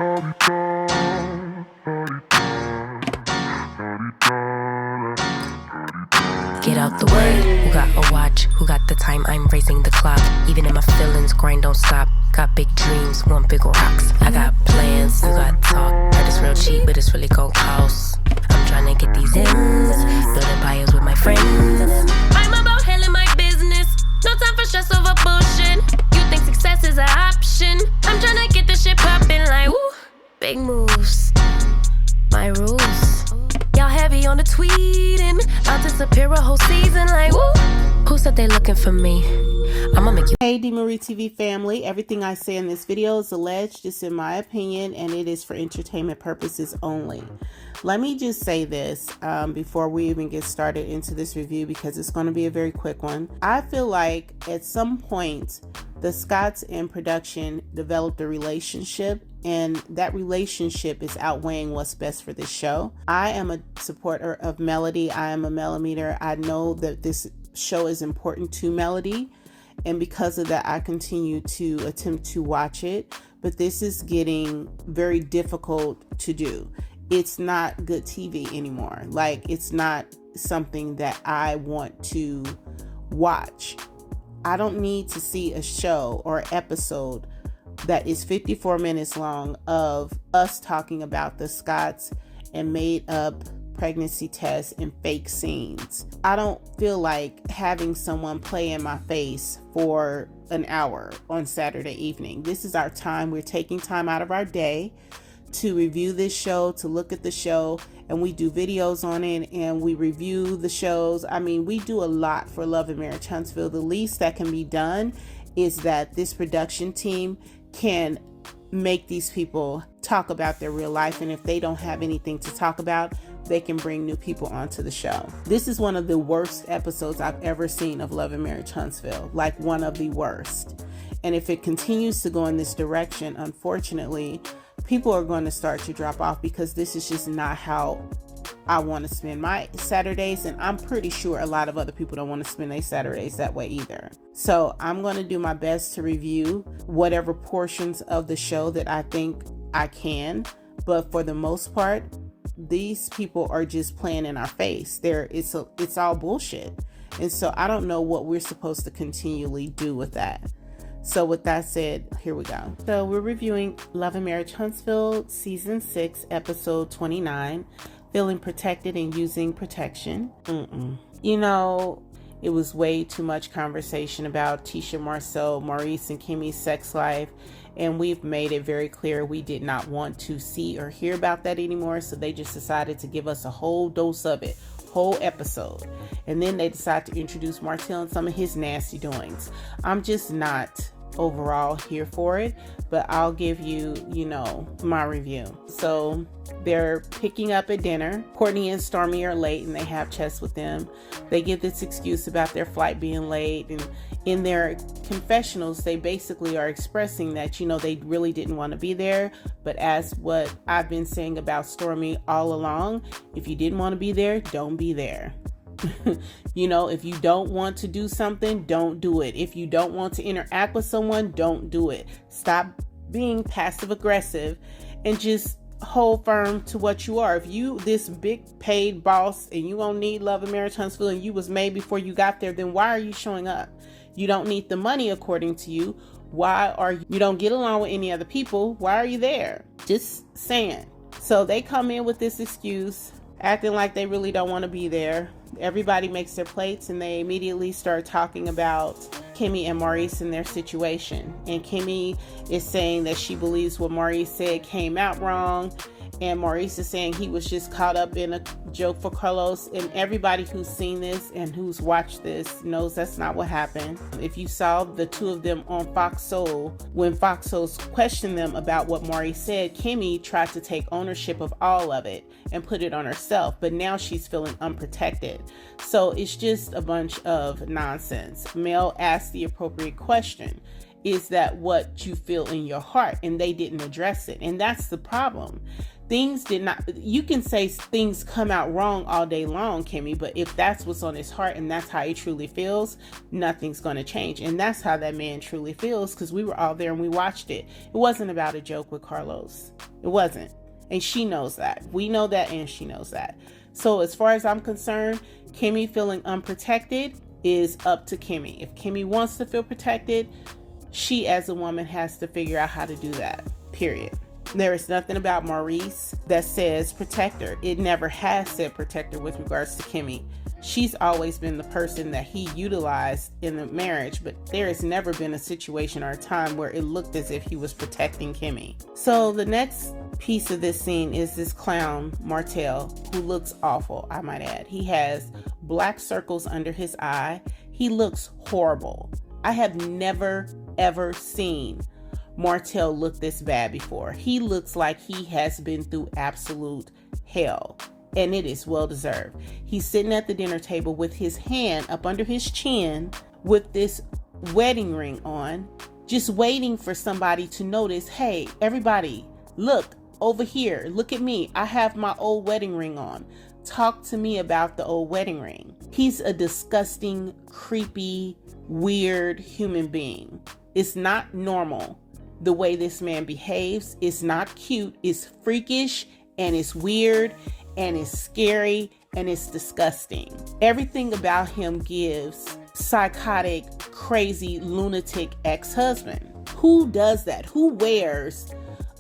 Get out the way. Who got a watch? Who got the time? I'm raising the clock. Even in my feelings, grind don't stop. Got big dreams, want big rocks. I got plans, you got talk. Heard it's real cheap, but it's really gon' cost. I'm tryna get these ends, building empires with my friends. I'm about handling my business. No time for stress over bullshit. You think success is an option? I'm tryna get this shit poppin' like woo. Big moves, my rules. Y'all heavy on the tweeting. I'll disappear a whole season like woo. Who said they looking for me? I'ma make you. Hey DMarie TV family, everything I say in this video is alleged, it's in my opinion, and it is for entertainment purposes only. Let me just say this before we even get started into this review, because it's going to be a very quick one. I feel like at some point the Scotts and production developed a relationship, and that relationship is outweighing what's best for this show. I am a supporter of Melody. I am a Melometer. I know that this show is important to Melody, and because of that I continue to attempt to watch it, but this is getting very difficult to do. It's not good TV anymore. Like, it's not something that I want to watch. I don't need to see a show or episode that is 54 minutes long of us talking about the Scotts and made up pregnancy tests and fake scenes. I don't feel like having someone play in my face for an hour on Saturday evening. This is our time. We're taking time out of our day to review this show, to look at the show, and we do videos on it and we review the shows. I mean, we do a lot for Love Marriage Huntsville. The least that can be done is that this production team can make these people talk about their real life, and if they don't have anything to talk about, they can bring new people onto the show. This is one of the worst episodes I've ever seen of Love Marriage Huntsville, like one of the worst. And if it continues to go in this direction, unfortunately, people are going to start to drop off, because this is just not how I want to spend my Saturdays, and I'm pretty sure a lot of other people don't want to spend their Saturdays that way either. So I'm going to do my best to review whatever portions of the show that I think I can, but for the most part, these people are just playing in our face. It's all bullshit, and so I don't know what we're supposed to continually do with that. So with that said, here we go. So we're reviewing Love and Marriage Huntsville Season 6, Episode 29, Feeling Protected and Using Protection. You know, it was way too much conversation about Tisha, Marcel, Maurice, and Kimmy's sex life, and we've made it very clear we did not want to see or hear about that anymore, so they just decided to give us a whole dose of it. Whole episode, and then they decide to introduce Martell and some of his nasty doings. I'm just not overall here for it, but I'll give you, my review. So they're picking up at dinner. Courtney and Stormy are late and they have chess with them. They give this excuse about their flight being late, and in their confessionals they basically are expressing that they really didn't want to be there, but as what I've been saying about Stormy all along, if you didn't want to be there, don't be there. If you don't want to do something, don't do it. If you don't want to interact with someone, don't do it. Stop being passive aggressive and just hold firm to what you are. If you this big paid boss and you don't need Love and Marriage Huntsville and you was made before you got there, then why are you showing up? You don't need the money according to you. You don't get along with any other people? Why are you there? Just saying. So they come in with this excuse, acting like they really don't want to be there. Everybody makes their plates and they immediately start talking about Kimmy and Maurice and their situation. And Kimmy is saying that she believes what Maurice said came out wrong. And Maurice is saying he was just caught up in a joke for Carlos. And everybody who's seen this and who's watched this knows that's not what happened. If you saw the two of them on Fox Soul, when Fox Soul questioned them about what Maurice said, Kimmy tried to take ownership of all of it and put it on herself. But now she's feeling unprotected. So it's just a bunch of nonsense. Mel asked the appropriate question. Is that what you feel in your heart? And they didn't address it. And that's the problem. Things did not, you can say things come out wrong all day long, Kimmy, but if that's what's on his heart and that's how he truly feels, nothing's going to change. And that's how that man truly feels, because we were all there and we watched it. It wasn't about a joke with Carlos. It wasn't. And she knows that. We know that, and she knows that. So as far as I'm concerned, Kimmy feeling unprotected is up to Kimmy. If Kimmy wants to feel protected, she as a woman has to figure out how to do that, period. There is nothing about Maurice that says protect her. It never has said protect her with regards to Kimmy. She's always been the person that he utilized in the marriage, but there has never been a situation or a time where it looked as if he was protecting Kimmy. So the next piece of this scene is this clown, Martell, who looks awful, I might add. He has black circles under his eye. He looks horrible. I have never, ever seen Martell look this bad before. He looks like he has been through absolute hell, and it is well deserved. He's sitting at the dinner table with his hand up under his chin with this wedding ring on, just waiting for somebody to notice, hey, everybody, look over here, look at me. I have my old wedding ring on. Talk to me about the old wedding ring. He's a disgusting, creepy, weird human being. It's not normal. The way this man behaves is not cute. It's freakish, and it's weird, and it's scary, and it's disgusting. Everything about him gives psychotic, crazy, lunatic ex-husband. Who does that? Who wears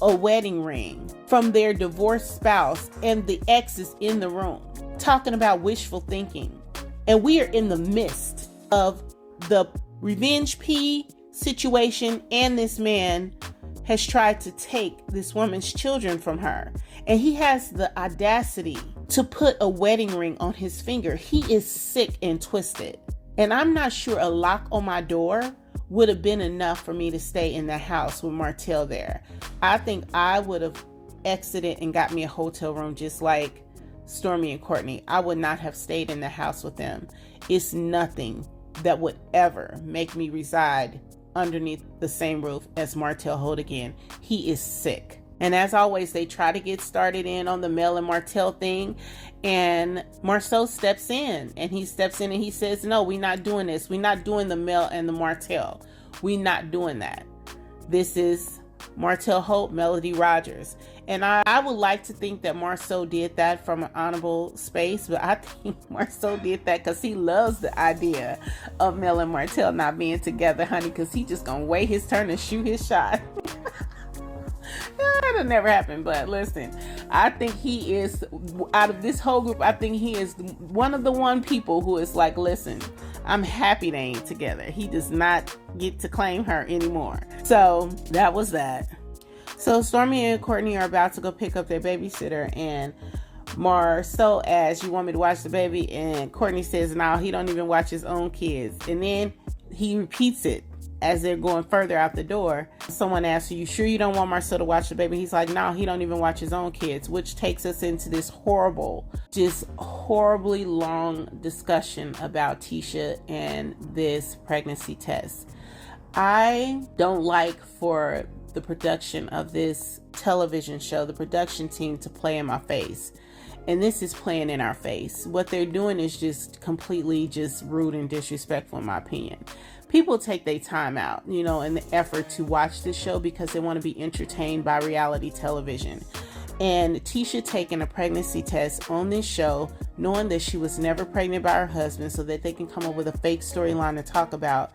a wedding ring from their divorced spouse and the ex is in the room talking about wishful thinking? And we are in the midst of the revenge P situation, and this man has tried to take this woman's children from her, and he has the audacity to put a wedding ring on his finger. He is sick and twisted, and I'm not sure a lock on my door would have been enough for me to stay in the house with Martell there. I think I would have exited and got me a hotel room just like Stormy and Courtney. I would not have stayed in the house with them. It's nothing that would ever make me reside underneath the same roof as Martell Holt again. He is sick. And as always, they try to get started in on the Mel and Martell thing, and Marceau steps in, and he says, no, we're not doing this. We're not doing the Mel and the Martell. We're not doing that. This is Martell Holt, Melody Rogers. And I would like to think that Marceau did that from an honorable space, but I think Marceau did that because he loves the idea of Mel and Martell not being together, honey, because he just gonna wait his turn and shoot his shot. That'll never happen, but listen, I think he is, out of this whole group, I think he is one of the people who is like, listen, I'm happy they ain't together. He does not get to claim her anymore. So that was that. So Stormy and Courtney are about to go pick up their babysitter, and Marceau asks, you want me to watch the baby? And Courtney says, no, he don't even watch his own kids. And then he repeats it as they're going further out the door. Someone asks, are you sure you don't want Marceau to watch the baby? He's like, no, he don't even watch his own kids, which takes us into this horribly long discussion about Tisha and this pregnancy test. I don't like for the production of this television show, the production team, to play in my face. And this is playing in our face. What they're doing is just completely just rude and disrespectful, in my opinion. People take their time out, in the effort to watch this show because they want to be entertained by reality television. And Tisha taking a pregnancy test on this show, knowing that she was never pregnant by her husband, so that they can come up with a fake storyline to talk about,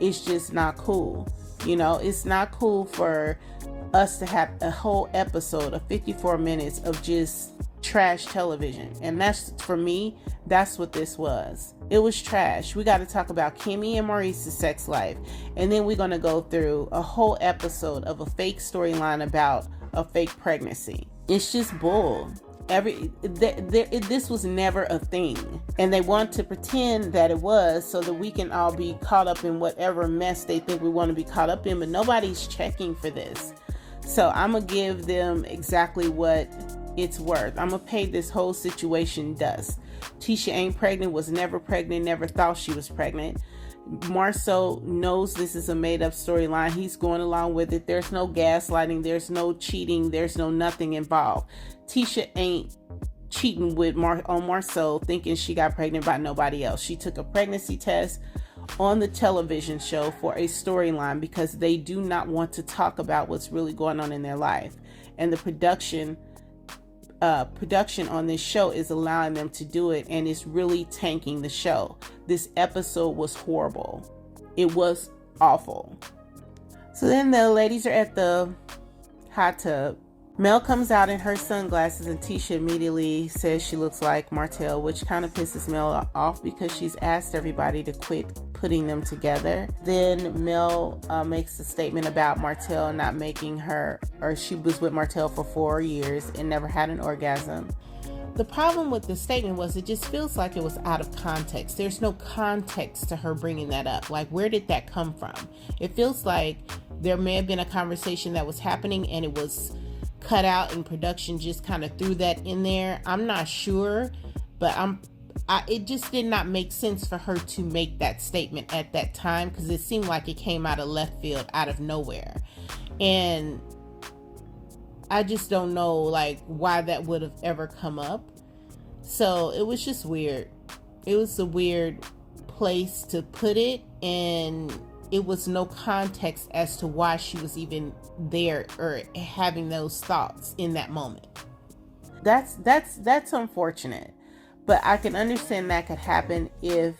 is just not cool. It's not cool for us to have a whole episode of 54 minutes of just trash television. And that's, for me, that's what this was. It was trash. We got to talk about Kimmy and Maurice's sex life. And then we're going to go through a whole episode of a fake storyline about a fake pregnancy. It's just bull. This was never a thing, and they want to pretend that it was so that we can all be caught up in whatever mess they think we want to be caught up in, but nobody's checking for this. So I'm gonna give them exactly what it's worth. I'm gonna pay this whole situation dust. Tisha ain't pregnant, was never pregnant, never thought she was pregnant. Marcel knows this is a made-up storyline. He's going along with it. There's no gaslighting. There's no cheating. There's no nothing involved. Tisha ain't cheating with on Marcel, thinking she got pregnant by nobody else. She took a pregnancy test on the television show for a storyline because they do not want to talk about what's really going on in their life. And the production on this show is allowing them to do it, and it's really tanking the show. This episode was horrible. It was awful. So then the ladies are at the hot tub. Mel comes out in her sunglasses, and Tisha immediately says she looks like Martell, which kind of pisses Mel off because she's asked everybody to quit putting them together. Then Mel makes a statement about Martell not making her, or she was with Martell for 4 years and never had an orgasm. The problem with the statement was it just feels like it was out of context. There's no context to her bringing that up. Like, where did that come from? It feels like there may have been a conversation that was happening and it was cut out and production just kind of threw that in there. I'm not sure, but it just did not make sense for her to make that statement at that time because it seemed like it came out of left field, out of nowhere. And I just don't know like why that would have ever come up. So it was just weird. It was a weird place to put it, and it was no context as to why she was even there or having those thoughts in that moment. That's unfortunate, but I can understand that could happen if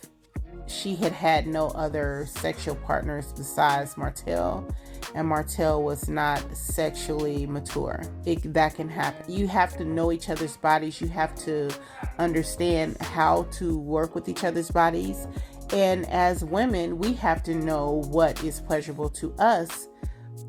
she had no other sexual partners besides Martell, and Martell was not sexually mature. That can happen. You have to know each other's bodies. You have to understand how to work with each other's bodies. And as women, we have to know what is pleasurable to us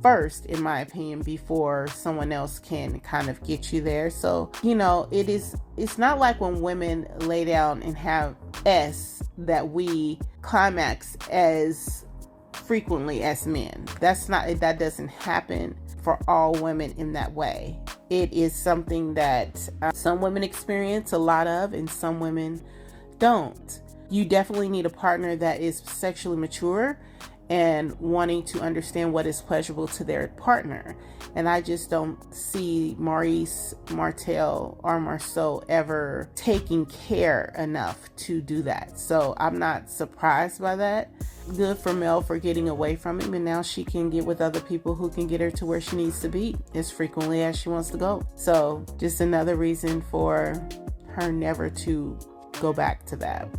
first, in my opinion, before someone else can kind of get you there. So, it's not like when women lay down and have S that we climax as frequently as men. That doesn't happen for all women in that way. It is something that some women experience a lot of and some women don't. You definitely need a partner that is sexually mature and wanting to understand what is pleasurable to their partner. And I just don't see Maurice, Martell, or Marceau ever taking care enough to do that. So I'm not surprised by that. Good for Mel for getting away from him, and now she can get with other people who can get her to where she needs to be as frequently as she wants to go. So just another reason for her never to go back to that.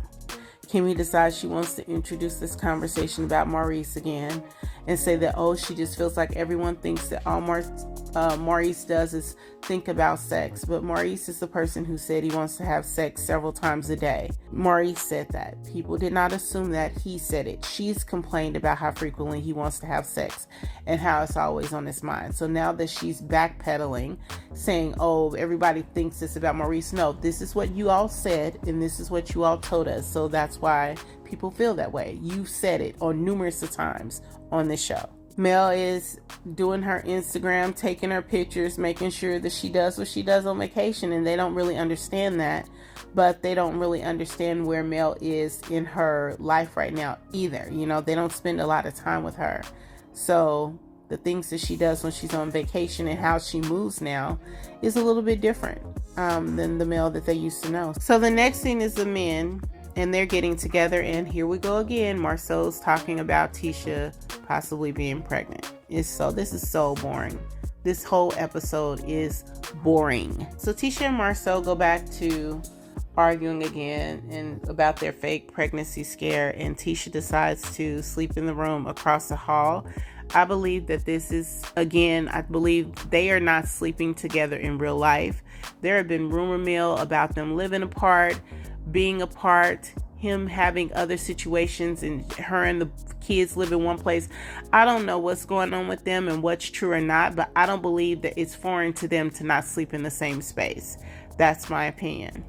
Kimmy decides she wants to introduce this conversation about Maurice again and say that, she just feels like everyone thinks that all Maurice does is think about sex. But Maurice is the person who said he wants to have sex several times a day. Maurice said that. People did not assume that he said it. She's complained about how frequently he wants to have sex and how it's always on his mind. So now that she's backpedaling, saying, everybody thinks this about Maurice. No, this is what you all said and this is what you all told us. So that's why people feel that way. You said it on numerous times on this show. Mel is doing her Instagram, taking her pictures, making sure that she does what she does on vacation, and they don't really understand that, but they don't really understand where Mel is in her life right now either. They don't spend a lot of time with her. So the things that she does when she's on vacation and how she moves now is a little bit different than the Mel that they used to know. So the next scene is the men, and they're getting together, and here we go again. Marceau's talking about Tisha possibly being pregnant. This is so boring. This whole episode is boring. So Tisha and Marceau go back to arguing again and about their fake pregnancy scare, and Tisha decides to sleep in the room across the hall. I believe that this is, again, I believe they are not sleeping together in real life. There have been rumor mill about them living apart, being apart, him having other situations, and her and the kids live in one place. I don't know what's going on with them and what's true or not, but I don't believe that it's foreign to them to not sleep in the same space. That's my opinion.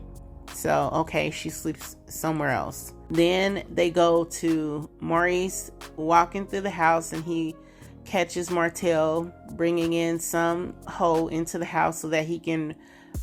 So, okay, she sleeps somewhere else. Then they go to Maurice walking through the house, and he catches Martell bringing in some hoe into the house so that he can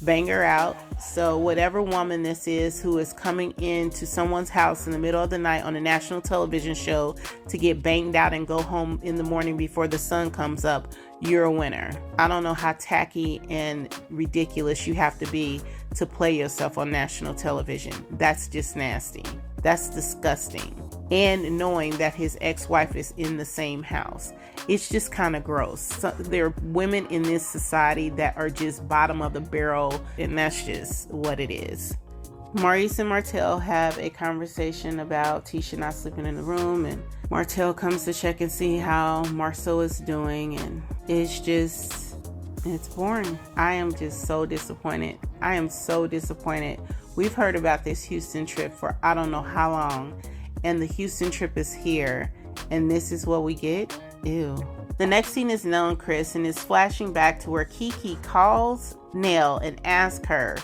bang her out. So whatever woman this is who is coming into someone's house in the middle of the night on a national television show to get banged out and go home in the morning before the sun comes up, you're a winner. I don't know how tacky and ridiculous you have to be to play yourself on national television. That's just nasty. That's disgusting. And knowing that his ex-wife is in the same house. It's just kind of gross. So, there are women in this society that are just bottom of the barrel, and that's just what it is. Maurice and Martell have a conversation about Tisha not sleeping in the room, and Martell comes to check and see how Marceau is doing, and it's boring. I am just so disappointed. I am so disappointed. We've heard about this Houston trip for I don't know how long, and the Houston trip is here, and this is what we get? Ew. The next scene is Nell and Chris, and is flashing back to where Kiki calls Nell and asks her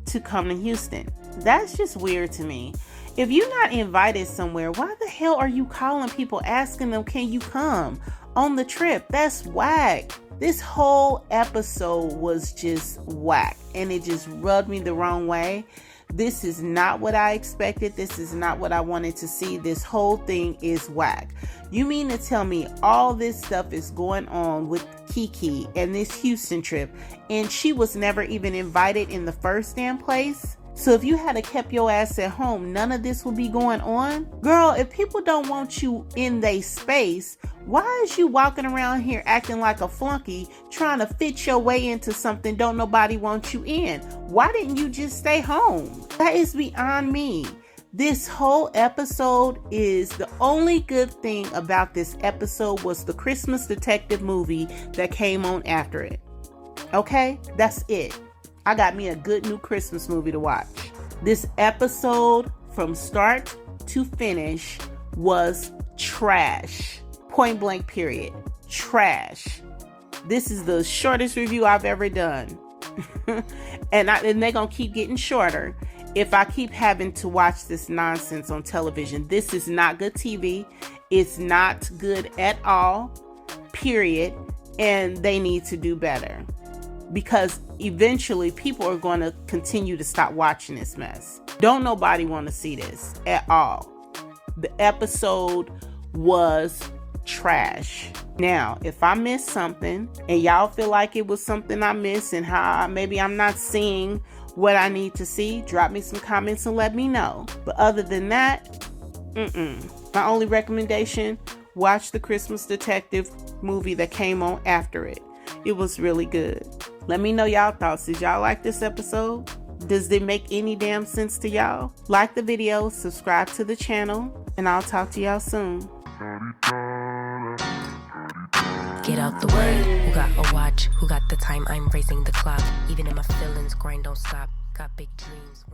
to come to Houston. That's just weird to me. If you're not invited somewhere, why the hell are you calling people asking them, can you come on the trip? That's whack. This whole episode was just whack, and it just rubbed me the wrong way. This is not what I expected. This is not what I wanted to see. This whole thing is whack. You mean to tell me all this stuff is going on with Kiki and this Houston trip, and she was never even invited in the first damn place? So if you had kept your ass at home, none of this would be going on? Girl, if people don't want you in their space, why is you walking around here acting like a flunky, trying to fit your way into something don't nobody want you in? Why didn't you just stay home? That is beyond me. This whole episode is the only good thing about this episode was the Christmas Detective movie that came on after it. Okay? That's it. I got me a good new Christmas movie to watch. This episode from start to finish was trash. Point blank period. Trash. This is the shortest review I've ever done. and they're going to keep getting shorter if I keep having to watch this nonsense on television. This is not good TV. It's not good at all. Period. And they need to do better. Because eventually people are going to continue to stop watching this mess. Don't nobody want to see this at all. The episode was trash. Now, if I missed something and y'all feel like it was something I missed and how maybe I'm not seeing what I need to see, drop me some comments and let me know. But other than that, my only recommendation, watch the Christmas Detective movie that came on after it. It was really good. Let me know y'all thoughts. Did y'all like this episode? Does it make any damn sense to y'all? Like the video, subscribe to the channel, and I'll talk to y'all soon. Get out the way. Who got a watch? Who got the time? I'm raising the clock. Even if my feelings grind don't stop. Got big dreams.